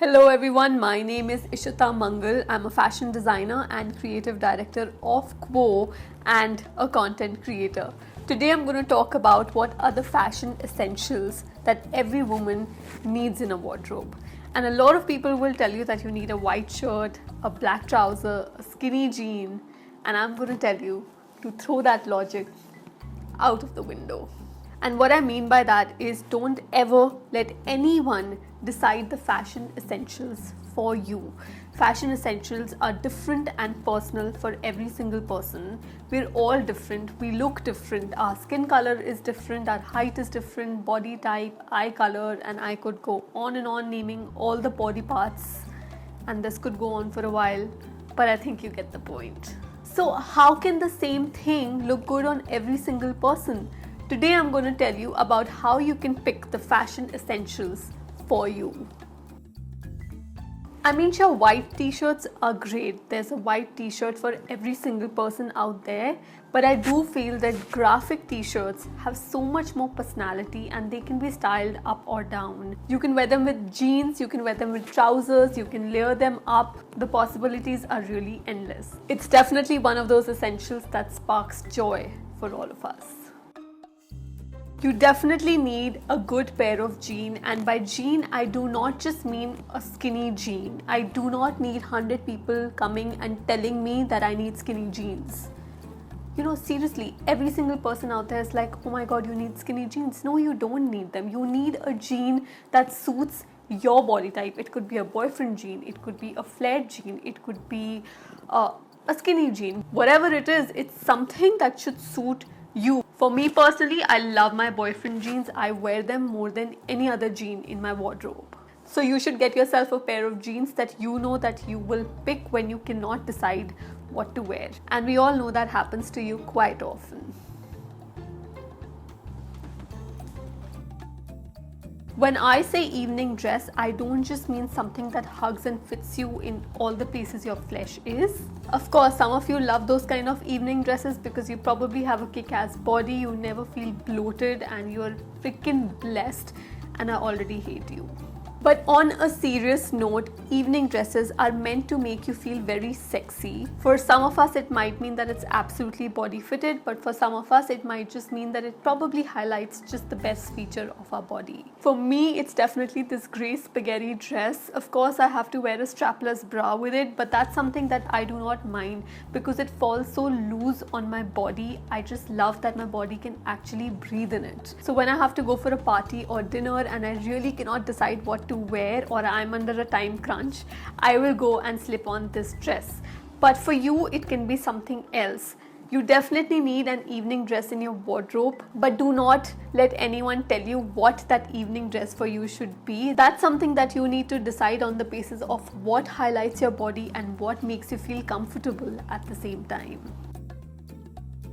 Hello everyone, my name is Ishita Mangal. I'm a fashion designer and creative director of Quo and a content creator. Today I'm going to talk about what are the fashion essentials that every woman needs in a wardrobe. And a lot of people will tell you that you need a white shirt, a black trouser, a skinny jean, and I'm going to tell you to throw that logic out of the window. And what I mean by that is don't ever let anyone decide the fashion essentials for you. Fashion essentials are different and personal for every single person. We're all different, we look different, our skin color is different, our height is different, body type, eye color, and I could go on and on naming all the body parts, and this could go on for a while, but I think you get the point. So how can the same thing look good on every single person? Today I'm going to tell you about how you can pick the fashion essentials for you. I mean, sure, white t-shirts are great. There's a white t-shirt for every single person out there. But I do feel that graphic t-shirts have so much more personality and they can be styled up or down. You can wear them with jeans, you can wear them with trousers, you can layer them up. The possibilities are really endless. It's definitely one of those essentials that sparks joy for all of us. You definitely need a good pair of jeans, and by jean I do not just mean a skinny jean. I do not need 100 people coming and telling me that I need skinny jeans. You know, seriously, every single person out there is like, oh my god, you need skinny jeans. No, you don't need them. You need a jean that suits your body type. It could be a boyfriend jean, it could be a flared jean, it could be a skinny jean. Whatever it is, it's something that should suit you. For me personally, I love my boyfriend jeans. I wear them more than any other jean in my wardrobe. So you should get yourself a pair of jeans that you know that you will pick when you cannot decide what to wear. And we all know that happens to you quite often. When I say evening dress, I don't just mean something that hugs and fits you in all the places your flesh is. Of course, some of you love those kind of evening dresses because you probably have a kick-ass body, you never feel bloated, and you're freaking blessed, and I already hate you. But on a serious note, evening dresses are meant to make you feel very sexy. For some of us, it might mean that it's absolutely body fitted, but for some of us, it might just mean that it probably highlights just the best feature of our body. For me, it's definitely this grey spaghetti dress. Of course, I have to wear a strapless bra with it, but that's something that I do not mind because it falls so loose on my body. I just love that my body can actually breathe in it. So when I have to go for a party or dinner and I really cannot decide what to wear, or I'm under a time crunch, I will go and slip on this dress. But for you, it can be something else. You definitely need an evening dress in your wardrobe, but do not let anyone tell you what that evening dress for you should be. That's something that you need to decide on the basis of what highlights your body and what makes you feel comfortable at the same time.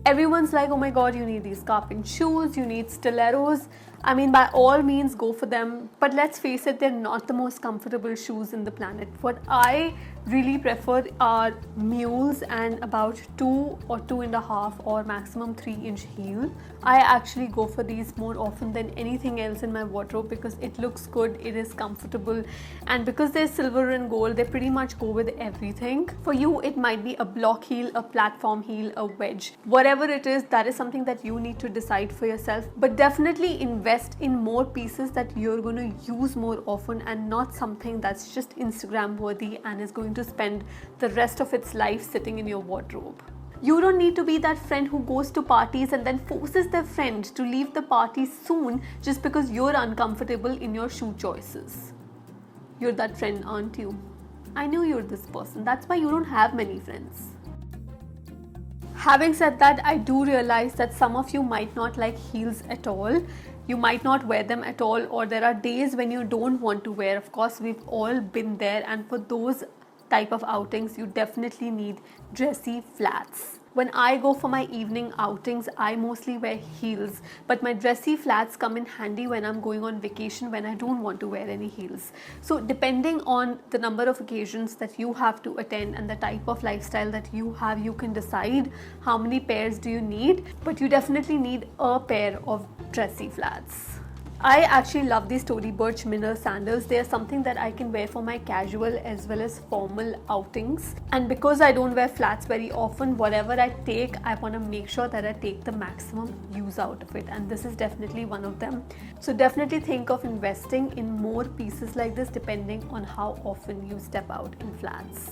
Everyone's like, oh my god, you need these carpin shoes, you need stilettos. I mean, by all means, go for them. But let's face it, they're not the most comfortable shoes in the planet. What I really prefer are mules and about 2 or 2.5 or maximum 3-inch heel. I actually go for these more often than anything else in my wardrobe because it looks good, it is comfortable, and because they're silver and gold, they pretty much go with everything. For you, it might be a block heel, a platform heel, a wedge. Whatever it is, that is something that you need to decide for yourself. But definitely invest in more pieces that you're going to use more often and not something that's just Instagram worthy and is going to spend the rest of its life sitting in your wardrobe. You don't need to be that friend who goes to parties and then forces their friend to leave the party soon just because you're uncomfortable in your shoe choices. You're that friend, aren't you? I knew you're this person. That's why you don't have many friends. Having said that, I do realize that some of you might not like heels at all. You might not wear them at all, or there are days when you don't want to wear. Of course, we've all been there, and for those type of outings, you definitely need dressy flats. When I go for my evening outings, I mostly wear heels, but my dressy flats come in handy when I'm going on vacation when I don't want to wear any heels. So depending on the number of occasions that you have to attend and the type of lifestyle that you have, you can decide how many pairs do you need, but you definitely need a pair of dressy flats. I actually love these Tory Burch Minnow sandals. They are something that I can wear for my casual as well as formal outings. And because I don't wear flats very often, whatever I take, I want to make sure that I take the maximum use out of it. And this is definitely one of them. So definitely think of investing in more pieces like this depending on how often you step out in flats.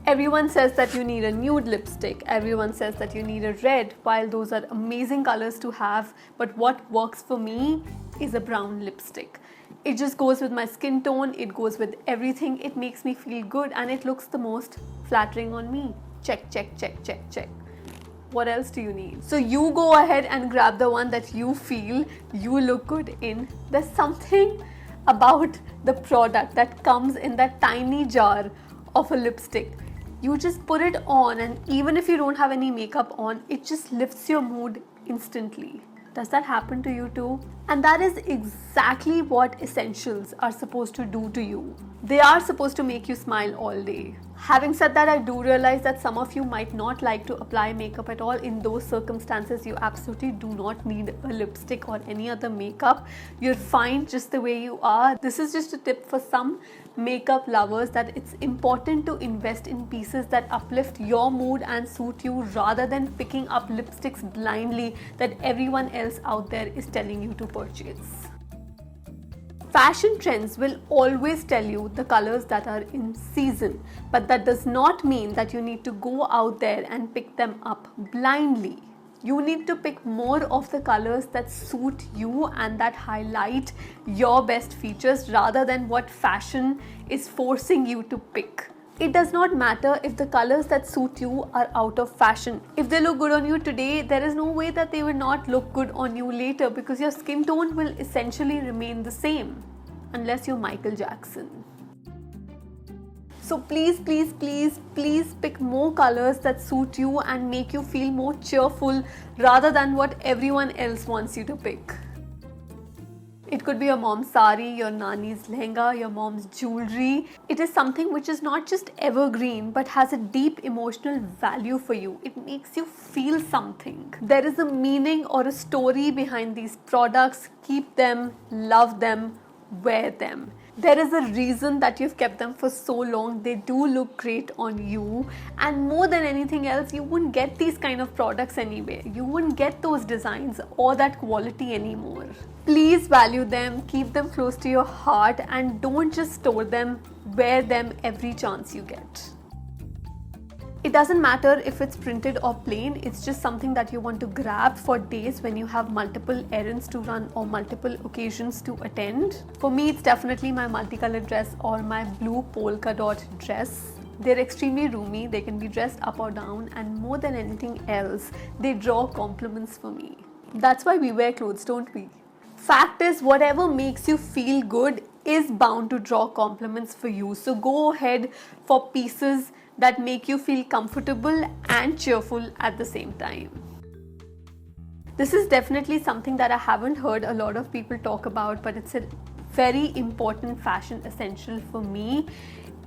Everyone says that you need a nude lipstick, everyone says that you need a red, while those are amazing colors to have, but what works for me is a brown lipstick. It just goes with my skin tone, it goes with everything, it makes me feel good and it looks the most flattering on me. Check, check, check, check, check. What else do you need? So you go ahead and grab the one that you feel you look good in. There's something about the product that comes in that tiny jar of a lipstick. You just put it on and even if you don't have any makeup on, it just lifts your mood instantly. Does that happen to you too? And that is exactly what essentials are supposed to do to you. They are supposed to make you smile all day. Having said that, I do realize that some of you might not like to apply makeup at all. In those circumstances, you absolutely do not need a lipstick or any other makeup. You're fine just the way you are. This is just a tip for some makeup lovers that it's important to invest in pieces that uplift your mood and suit you rather than picking up lipsticks blindly that everyone else out there is telling you to purchase. Fashion trends will always tell you the colors that are in season, but that does not mean that you need to go out there and pick them up blindly. You need to pick more of the colors that suit you and that highlight your best features rather than what fashion is forcing you to pick. It does not matter if the colors that suit you are out of fashion. If they look good on you today, there is no way that they will not look good on you later because your skin tone will essentially remain the same unless you're Michael Jackson. So please, please, please, please pick more colors that suit you and make you feel more cheerful rather than what everyone else wants you to pick. It could be your mom's sari, your nani's lehenga, your mom's jewelry. It is something which is not just evergreen but has a deep emotional value for you. It makes you feel something. There is a meaning or a story behind these products. Keep them, love them, wear them. There is a reason that you've kept them for so long. They do look great on you, and more than anything else, you wouldn't get these kind of products anywhere. You wouldn't get those designs or that quality anymore. Please value them, keep them close to your heart, and don't just store them. Wear them every chance you get. It doesn't matter if it's printed or plain, it's just something that you want to grab for days when you have multiple errands to run or multiple occasions to attend. For me, it's definitely my multicolored dress or my blue polka dot dress. They're extremely roomy, they can be dressed up or down, and more than anything else, they draw compliments for me. That's why we wear clothes, don't we? Fact is, whatever makes you feel good is bound to draw compliments for you. So go ahead for pieces that make you feel comfortable and cheerful at the same time. This is definitely something that I haven't heard a lot of people talk about, but it's a very important fashion essential for me.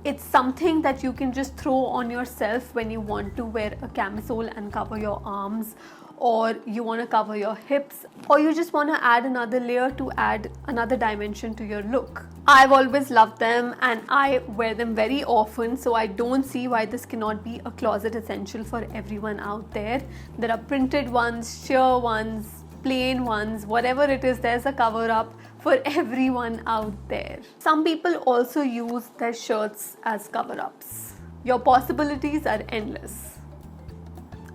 It's something that you can just throw on yourself when you want to wear a camisole and cover your arms, or you want to cover your hips, or you just want to add another layer to add another dimension to your look. I've always loved them and I wear them very often, so I don't see why this cannot be a closet essential for everyone out there. There are printed ones, sheer ones, plain ones, whatever it is, there's a cover up for everyone out there. Some people also use their shirts as cover-ups. Your possibilities are endless.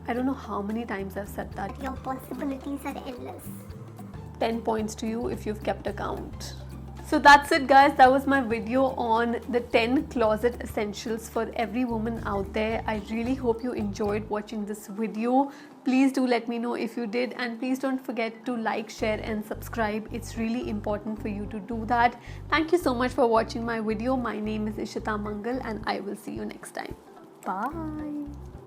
I don't know how many times I've said that. Your possibilities are endless. 10 points to you if you've kept a count. So that's it, guys. That was my video on the 10 closet essentials for every woman out there. I really hope you enjoyed watching this video. Please do let me know if you did, and please don't forget to like, share and subscribe. It's really important for you to do that. Thank you so much for watching my video. My name is Ishita Mangal and I will see you next time. Bye.